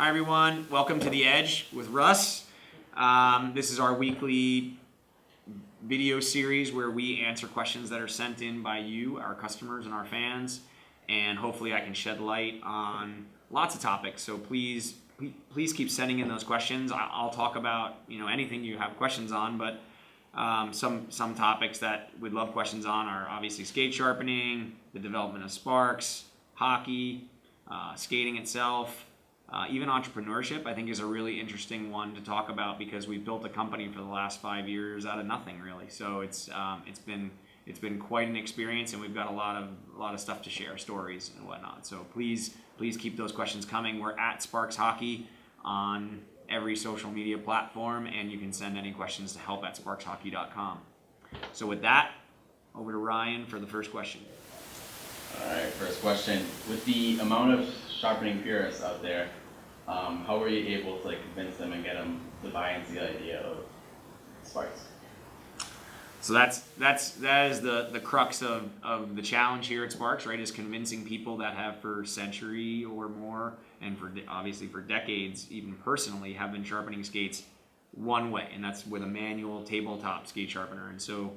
Hi everyone, welcome to The Edge with Russ. This is our weekly video series where we answer questions that are sent in by you, our customers and our fans, and hopefully I can shed light on lots of topics. So please keep sending in those questions. I'll talk about anything you have questions on, but some topics that we'd love questions on are obviously skate sharpening, the development of Sparx, hockey, skating itself. Even entrepreneurship, I think, is a really interesting one to talk about because we've built a company for the last 5 years out of nothing, really. So it's been quite an experience, and we've got a lot of stuff to share, stories and whatnot. So please keep those questions coming. We're at Sparx Hockey on every social media platform, and you can send any questions to help@sparxhockey.com. So with that, over to Ryan for the first question. All right, first question. With the amount of sharpening purists out there, how were you able to convince them and get them to buy into the idea of Sparx? So that is the crux of the challenge here at Sparx, right? Is convincing people that have for a century or more, and obviously for decades, even personally, have been sharpening skates one way, and that's with a manual tabletop skate sharpener. And so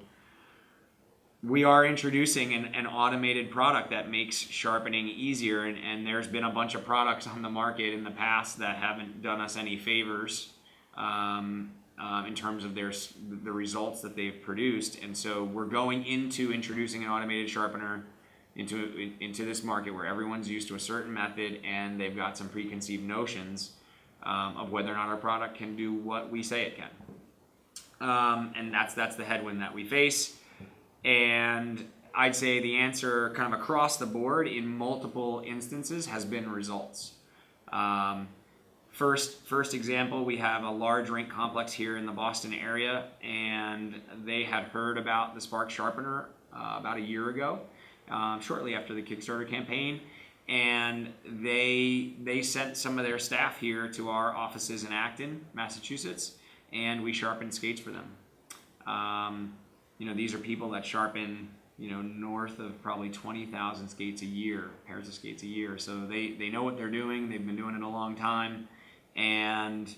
we are introducing an automated product that makes sharpening easier, and there's been a bunch of products on the market in the past that haven't done us any favors in terms of the results that they've produced. And so we're going into introducing an automated sharpener into this market where everyone's used to a certain method and they've got some preconceived notions of whether or not our product can do what we say it can. And that's the headwind that we face. And I'd say the answer kind of across the board in multiple instances has been results. First example, we have a large rink complex here in the Boston area, and they had heard about the Sparx Sharpener about a year ago, shortly after the Kickstarter campaign, and they sent some of their staff here to our offices in Acton, Massachusetts, and we sharpened skates for them. These are people that sharpen, north of probably 20,000 skates a year, pairs of skates a year. So they know what they're doing. They've been doing it a long time, and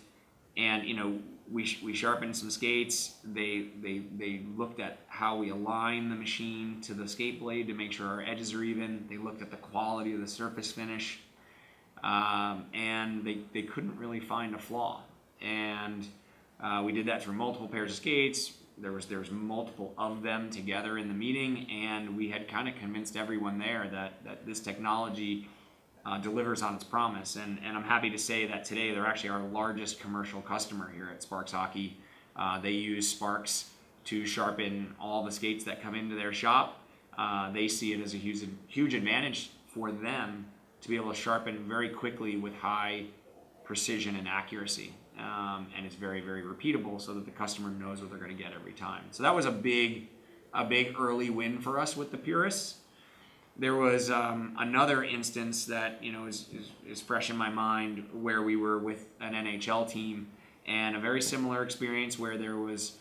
we sharpened some skates. They looked at how we align the machine to the skate blade to make sure our edges are even. They looked at the quality of the surface finish, and they couldn't really find a flaw. And we did that through multiple pairs of skates. There was multiple of them together in the meeting, and we had kind of convinced everyone there that this technology delivers on its promise. And I'm happy to say that today they're actually our largest commercial customer here at Sparx Hockey. They use Sparx to sharpen all the skates that come into their shop. They see it as a huge advantage for them to be able to sharpen very quickly with high precision and accuracy. And it's very, very repeatable so that the customer knows what they're going to get every time. So that was a big early win for us with the purists. There was another instance that is fresh in my mind where we were with an NHL team, and a very similar experience where there was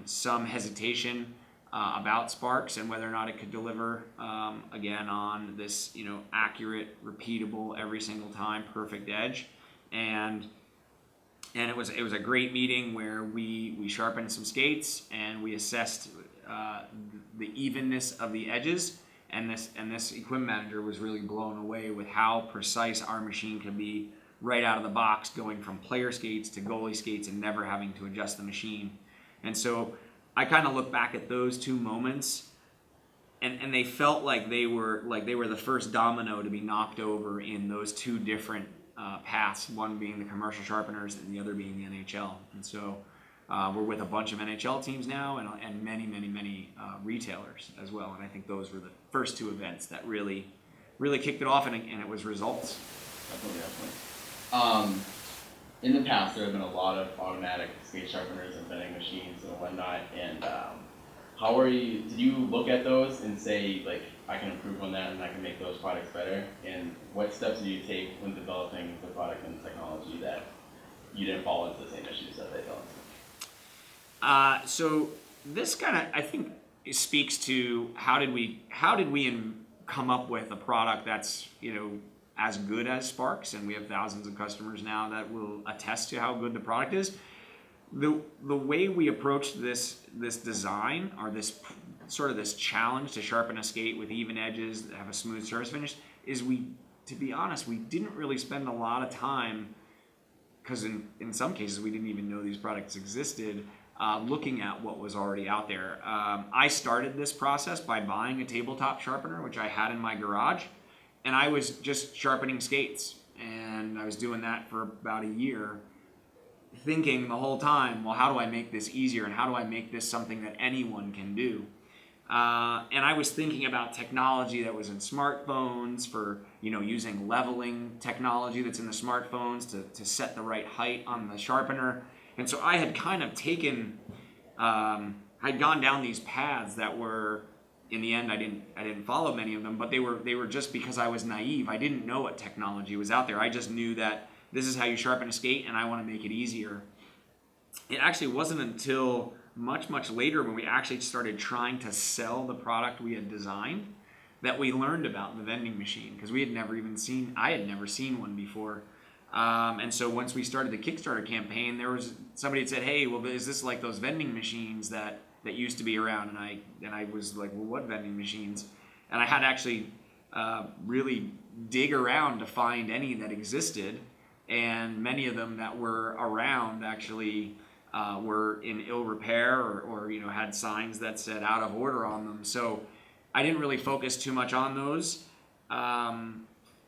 some hesitation about Sparx and whether or not it could deliver again on this accurate, repeatable, every single time perfect edge. And it was a great meeting where we sharpened some skates and we assessed the evenness of the edges, and this equipment manager was really blown away with how precise our machine can be right out of the box, going from player skates to goalie skates and never having to adjust the machine. And so I kind of look back at those two moments, and they felt like they were the first domino to be knocked over in those two different paths, one being the commercial sharpeners and the other being the NHL. And so we're with a bunch of NHL teams now and many retailers as well. And I think those were the first two events that really kicked it off, and it was results. Definitely. In the past, there have been a lot of automatic skate sharpeners and vending machines and whatnot. And did you look at those and say, I can improve on that and I can make those products better? And what steps did you take when developing the product and technology that you didn't fall into the same issues that they fell into? So this kind of, I think, speaks to how did we come up with a product that's as good as Sparx, and we have thousands of customers now that will attest to how good the product is. The way we approached this design, or this sort of this challenge to sharpen a skate with even edges that have a smooth surface finish, is to be honest, we didn't really spend a lot of time, because in some cases we didn't even know these products existed, looking at what was already out there. I started this process by buying a tabletop sharpener, which I had in my garage, and I was just sharpening skates. And I was doing that for about a year, thinking the whole time, well, how do I make this easier, and how do I make this something that anyone can do? And I was thinking about technology that was in smartphones for, using leveling technology that's in the smartphones to set the right height on the sharpener. And so I had kind of I'd gone down these paths that were, in the end, I didn't follow many of them, but they were just because I was naive. I didn't know what technology was out there. I just knew that this is how you sharpen a skate, and I want to make it easier. It actually wasn't until much, much later, when we actually started trying to sell the product we had designed, that we learned about the vending machine, because I had never seen one before. And so once we started the Kickstarter campaign, there was somebody that said, hey, well, is this like those vending machines that used to be around? And I was like, well, what vending machines? And I had to actually really dig around to find any that existed, and many of them that were around actually were in ill repair, or had signs that said out of order on them. So I didn't really focus too much on those.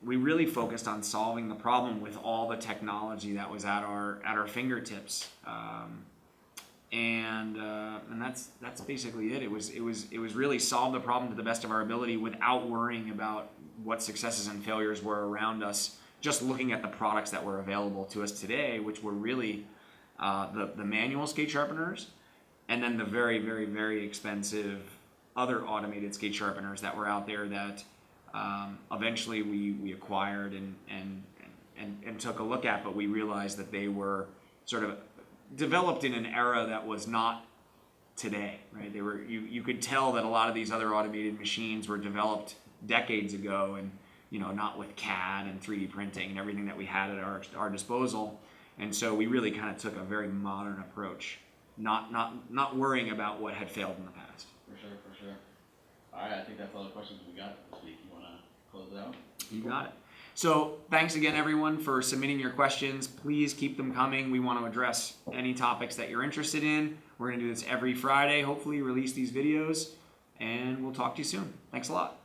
We really focused on solving the problem with all the technology that was at our fingertips, and that's basically it. It was really solve the problem to the best of our ability without worrying about what successes and failures were around us. Just looking at the products that were available to us today, which were really the manual skate sharpeners, and then the very, very, very expensive other automated skate sharpeners that were out there that eventually we acquired and took a look at, but we realized that they were sort of developed in an era that was not today, right? They were, you could tell that a lot of these other automated machines were developed decades ago, and not with CAD and 3D printing and everything that we had at our disposal. And so we really kind of took a very modern approach, not worrying about what had failed in the past. For sure. All right, I think that's all the questions we got this week. You want to close it out? You got it. So thanks again, everyone, for submitting your questions. Please keep them coming. We want to address any topics that you're interested in. We're going to do this every Friday, hopefully release these videos, and we'll talk to you soon. Thanks a lot.